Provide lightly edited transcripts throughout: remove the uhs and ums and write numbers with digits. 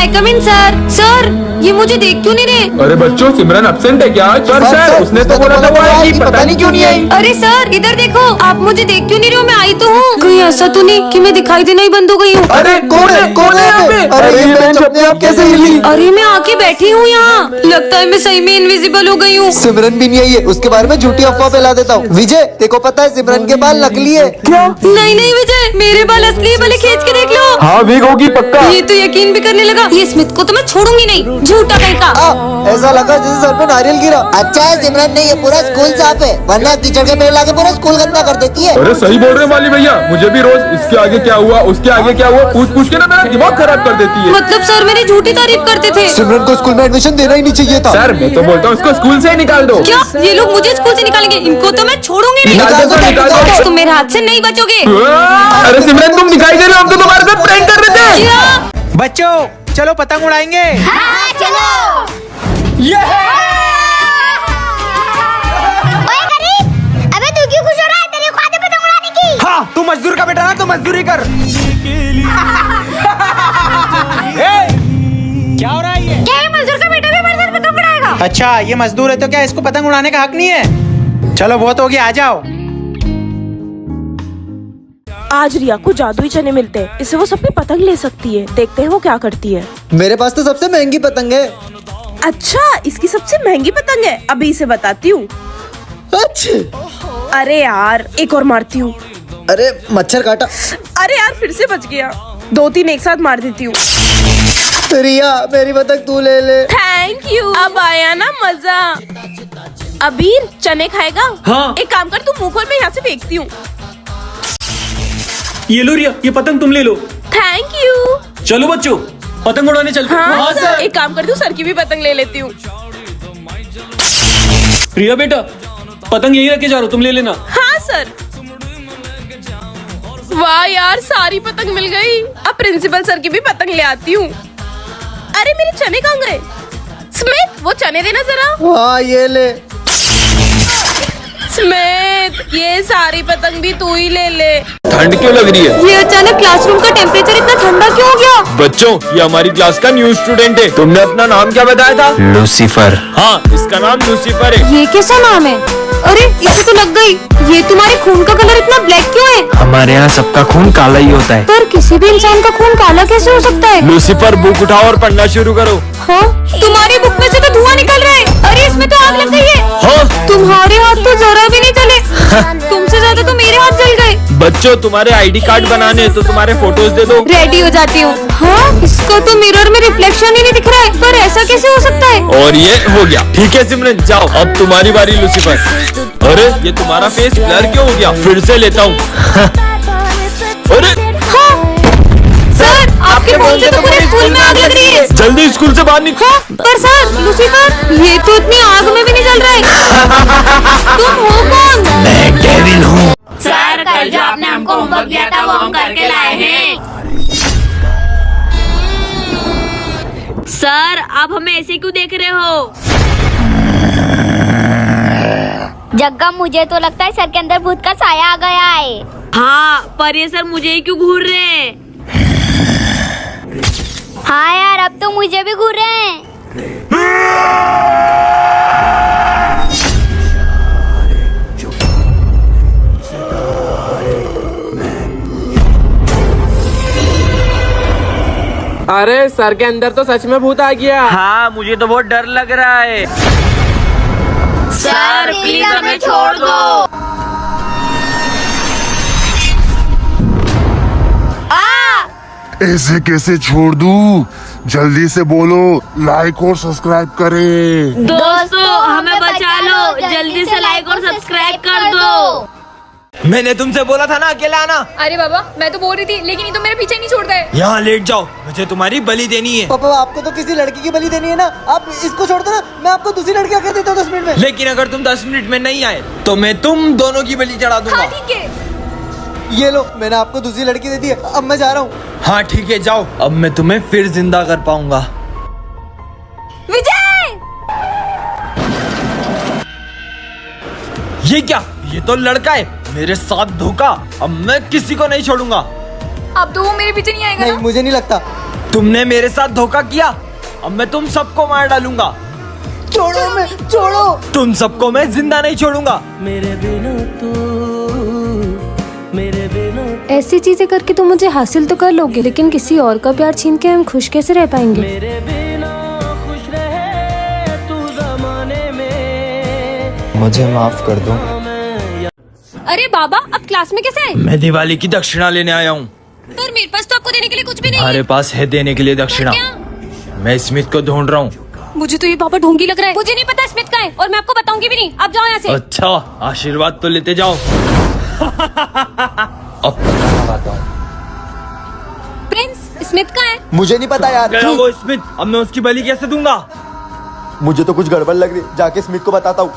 आई कम इन sir? Sir ये मुझे देख क्यों नहीं रहे? अरे बच्चों, सिमरन एब्सेंट है क्या? सर उसने तो बोला था वो आएगी, पता नहीं क्यों नहीं आई। अरे सर इधर देखो, आप मुझे देख क्यों नहीं रहे हो? मैं आई तो हूँ। कहीं ऐसा तो नहीं कि मैं दिखाई देना ही बंद हो गई हूँ? अरे कौन है यहाँ पे? अरे ये बेंच अपने आप कैसे हिली? अरे मैं आके बैठी हूँ यहाँ, लगता है मैं सही में इनविजिबल हो गई हूँ। सिमरन भी नहीं आई है, उसके बारे में झूठी अफवाह फैला देता हूँ। विजय देखो, पता है सिमरन के बाल नकली है। क्या? नहीं नहीं विजय, मेरे बाल असली है, भले खींच के देख लो। हाँ विग होगी पक्का। ये तो यकीन भी करने लगा। ये स्मिथ को तो मैं छोड़ूंगी नहीं, झूठा कहीं का। ऐसा लगा जैसे सर पे नारियल गिरा। अच्छा है सिमरन नहीं, ये पूरा स्कूल साफ है, वरना कीचड़ के पेड़ लाके पूरा स्कूल गंदा कर देती है। अरे सही बोल रहे माली भैया, मुझे भी रोज इसके आगे क्या हुआ, उसके आगे क्या हुआ पूछ पूछ के ना मेरा दिमाग खराब कर देती है। मतलब सर मेरी झूठी तारीफ करते थे। सिमरन को स्कूल में एडमिशन देना ही नहीं चाहिए था। सर मैं तो बोलता हूँ इसको स्कूल से ही निकाल दो। क्या ये लोग मुझे स्कूल से निकालेंगे? इनको तो मैं छोड़ूंगी नहीं। निकाल दो, निकाल दो। आज तुम मेरे हाथ से नहीं बचोगे। अरे सिमरन तुम दिखाई दे रहे हो, हम तो तुम्हारे साथ प्रैंक कर रहे थे। क्या? बच्चों चलो पतंग उड़ाएंगे। हाँ, चलो। ओए गरीब, अबे तू क्यों खुश हो रहा है? तेरी औकात है पतंग उड़ाने की? हाँ तू मजदूर का बेटा ना, तो मजदूरी कर। क्या हो रहा है ये? क्या ये मजदूर का बेटा भी हमारे साथ पतंग उड़ाएगा? अच्छा ये मजदूर है तो क्या इसको पतंग उड़ाने का हक नहीं है? चलो बहुत हो गया, आ जाओ। आज रिया को जादुई चने मिलते हैं, इससे वो सबकी पतंग ले सकती है। देखते हैं वो क्या करती है। मेरे पास तो सबसे महंगी पतंग है। अच्छा इसकी सबसे महंगी पतंग है, अभी इसे बताती हूँ। अच्छा अरे यार एक और मारती हूँ। अरे मच्छर काटा। अरे यार फिर से बच गया। 2-3 एक साथ मार देती हूँ। रिया मेरी पतंग तू ले ले। Thank you. अब आया ना मजा। अबीर चने खाएगा? हाँ। एक काम कर, तू मुंह खोल, मैं यहाँ से फेंकती हूँ। ये लो रिया, ये पतंग तुम ले लो। Thank you. चलो बच्चों पतंग उड़ाने चलते हैं। हाँ सर। एक काम कर, तू सर की भी पतंग ले लेती हूँ। रिया बेटा पतंग यही रख के जा रहा हूँ, तुम ले लेना। हाँ सर। वाह यार सारी पतंग मिल गई। अब प्रिंसिपल सर की भी पतंग ले आती हूँ। अरे मेरे चने कहाँ गए? स्मिथ वो चने देना जरा। हाँ ये ले। स्मिथ ये सारी पतंग भी तू ही ले ले। ठंड क्यों लग रही है? ये अचानक क्लासरूम का टेम्परेचर इतना ठंडा क्यों हो गया? बच्चों ये हमारी क्लास का न्यू स्टूडेंट है। तुमने अपना नाम क्या बताया था? लूसीफर। हाँ इसका नाम लूसीफर है। ये कैसा नाम है? अरे इसे तो लग गई। ये तुम्हारे खून का कलर इतना ब्लैक क्यों है? हमारे यहाँ सबका खून काला ही होता है। पर किसी भी इंसान का खून काला कैसे हो सकता है? लूसीफर बुक उठाओ और पढ़ना शुरू करो। हाँ तुम्हारी बुक में से तो धुआं निकल रहा है। अरे इसमें तो आग लग गई है। हाँ तुम्हारे हाथ तो जरा भी नहीं चले। तुमसे ज्यादा तो मेरे हाथ जल गए। बच्चों तुम्हारे आईडी कार्ड बनाने हैं, तो तुम्हारे फोटोज दे दो। रेडी हो जाती हूँ। हाँ इसका तो मिरर में रिफ्लेक्शन ही नहीं दिख रहा है, पर ऐसा कैसे हो सकता है? और ये हो गया। ठीक है सिमरन जाओ, अब तुम्हारी बारी लूसीफर। अरे ये तुम्हारा फेस ब्लर क्यों हो गया? फिर से लेता हूँ। अरे हाँ सर आपके फोन से तो पूरे स्कूल में आग लग रही है। जल्दी स्कूल से बाहर निकलो। पर सर लूसीफर ये तो इतनी आग में भी नहीं जल रहा है। तुम हो कौन? मैं डेविल हूँ। सर कल जो आपने हमको होमवर्क दिया था वो हम करके लाए हैं। सर आप हमें ऐसे क्यों देख रहे हो? जग्गा मुझे तो लगता है सर के अंदर भूत का साया आ गया है। हाँ पर ये सर मुझे ही क्यों घूर रहे हैं? हाँ यार अब तो मुझे भी घूर रहे हैं। अरे सर के अंदर तो सच में भूत आ गया। हाँ मुझे तो बहुत डर लग रहा है। सर प्लीज हमें छोड़ दो। ऐसे कैसे छोड़ दूं? जल्दी से बोलो, लाइक और सब्सक्राइब करें। दोस्तों हमें बचा लो, जल्दी से लाइक और सब्सक्राइब कर दो। मैंने तुमसे बोला था ना अकेला आना। अरे बाबा मैं तो बोल रही थी, लेकिन ये तो मेरे पीछे नहीं छोड़ता है। यहाँ लेट जाओ, मुझे तुम्हारी बलि देनी है। पापा आपको तो किसी लड़की की बलि देनी है ना, आप इसको छोड़ दो ना, मैं आपको दूसरी लड़की आके देता हूँ 10 मिनट में। लेकिन अगर तुम 10 मिनट में नहीं आए तो मैं तुम दोनों की बलि चढ़ा दूंगा। हाँ ठीक है। ये लो मैंने आपको दूसरी लड़की दे दी है, अब मैं जा रहा हूँ। हाँ ठीक है जाओ, अब मैं तुम्हें फिर जिंदा कर पाऊंगा। विजय ये क्या? ये तो लड़का है, मेरे साथ धोखा। अब मैं किसी को नहीं छोड़ूंगा। अब तो वो मेरे पीछे नहीं आएगा नहीं ना? मुझे नहीं लगता। तुमने मेरे साथ धोखा किया, अब मैं तुम सबको मार डालूंगा। छोड़ो मैं, छोड़ो। तुम सबको मैं जिंदा नहीं छोड़ूंगा। ऐसी चीजें करके तुम मुझे हासिल तो कर लोगे, लेकिन किसी और का प्यार छीन के हम खुश कैसे रह पाएंगे? मुझे माफ कर दो। अरे बाबा, अब क्लास में कैसे आए? मैं दिवाली की दक्षिणा लेने आया हूँ। पर मेरे पास तो आपको देने के लिए कुछ भी नहीं हमारे पास है देने के लिए दक्षिणा। मैं स्मिथ को ढूंढ रहा हूँ। है। मुझे तो ये बाबा ढोंगी लग रहा है। मुझे नहीं पता स्मिथ का है और मैं आपको बताऊंगी भी नहीं। आप जाओ यहाँ से। अच्छा, आशीर्वाद तो लेते जाओ। अब पता लगाता हूँ। प्रिंस स्मिथ का है। मुझे नहीं पता यार। गया वो स्मिथ, अब मैं उसकी बलि कैसे दूंगा? मुझे तो कुछ गड़बड़ लग रही, जाके स्मिथ को बताता हूँ।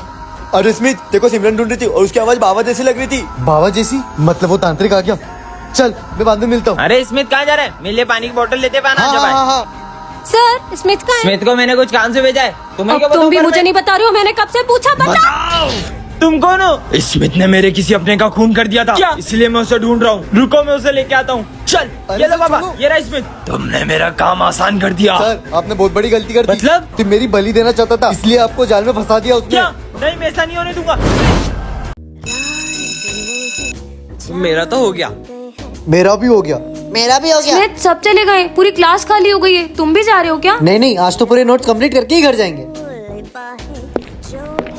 अरे स्मिथ, देखो सिमरन ढूंढ रही थी और उसकी आवाज बाबा जैसी लग रही थी। बाबा जैसी? मतलब वो तांत्रिक आ गया। चल मैं बाद में मिलता हूँ। अरे स्मिथ कहाँ जा रहे हैं? मेरे लिए पानी की बोतल लेते पाना। हाँ। सर स्मिथ का है। स्मिथ को मैंने कुछ काम से भेजा है। तुम्हें क्या अब तुम बताऊं भी पर मुझे मैं? नहीं बता रहे हो। मैंने कब से पूछा, बताओ। तुम कौन हो? स्मिथ ने मेरे किसी अपने का खून कर दिया था, इसलिए मैं उसे ढूंढ रहा हूँ। रुको, मैं उसे लेके आता हूँ। चल ये लो बाबा, ये रहा स्मिथ। तुमने मेरा काम आसान कर दिया। सर आपने बहुत बड़ी गलती कर दी। मतलब? तुम मेरी बलि देना चाहता था, इसलिए आपको जाल में फंसा दिया उसने। क्या? नहीं, मैं ऐसा नहीं होने दूंगा। मेरा तो हो गया। मेरा भी हो गया। मेरा भी हो गया। स्मिथ, सब चले गए, पूरी क्लास खाली हो गई है। तुम भी जा रहे हो क्या? नहीं, आज तो पूरे नोट्स कंप्लीट करके ही घर जाएंगे।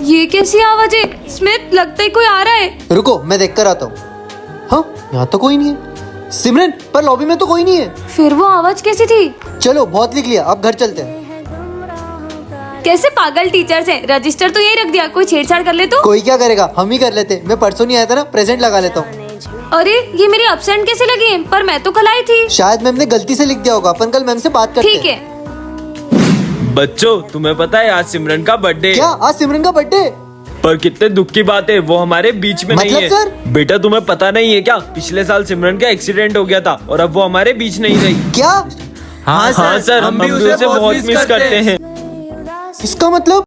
ये कैसी आवाज है? स्मिथ, लगता है कोई आ रहा है। रुको मैं देख कर आता हूँ। हाँ, यहाँ तो कोई नहीं है। सिमरन, पर लॉबी में तो कोई नहीं है। फिर वो आवाज कैसी थी? चलो बहुत लिख लिया, अब घर चलते हैं। कैसे पागल टीचर्स हैं। रजिस्टर तो यही रख दिया, कोई छेड़छाड़ कर ले तो। कोई क्या करेगा, हम ही कर लेते। मैं परसों नहीं आया था ना, प्रेजेंट लगा लेता हूँ। अरे ये मेरी एब्सेंट कैसे लगी है? पर मैं तो कल आई थी। शायद मैम ने गलती से लिख दिया होगा। अपन कल मैम से बात करते हैं। ठीक है। बच्चों, तुम्हें पता है आज सिमरन का बर्थडे? क्या आज सिमरन का बर्थडे? पर कितने दुख की बात है, वो हमारे बीच में नहीं मतलब है। सर? बेटा तुम्हें पता नहीं है क्या? पिछले साल सिमरन का एक्सीडेंट हो गया था और अब वो हमारे बीच नहीं रही। क्या? हाँ सर, हम भी उसे बहुत मिस करते हैं। इसका मतलब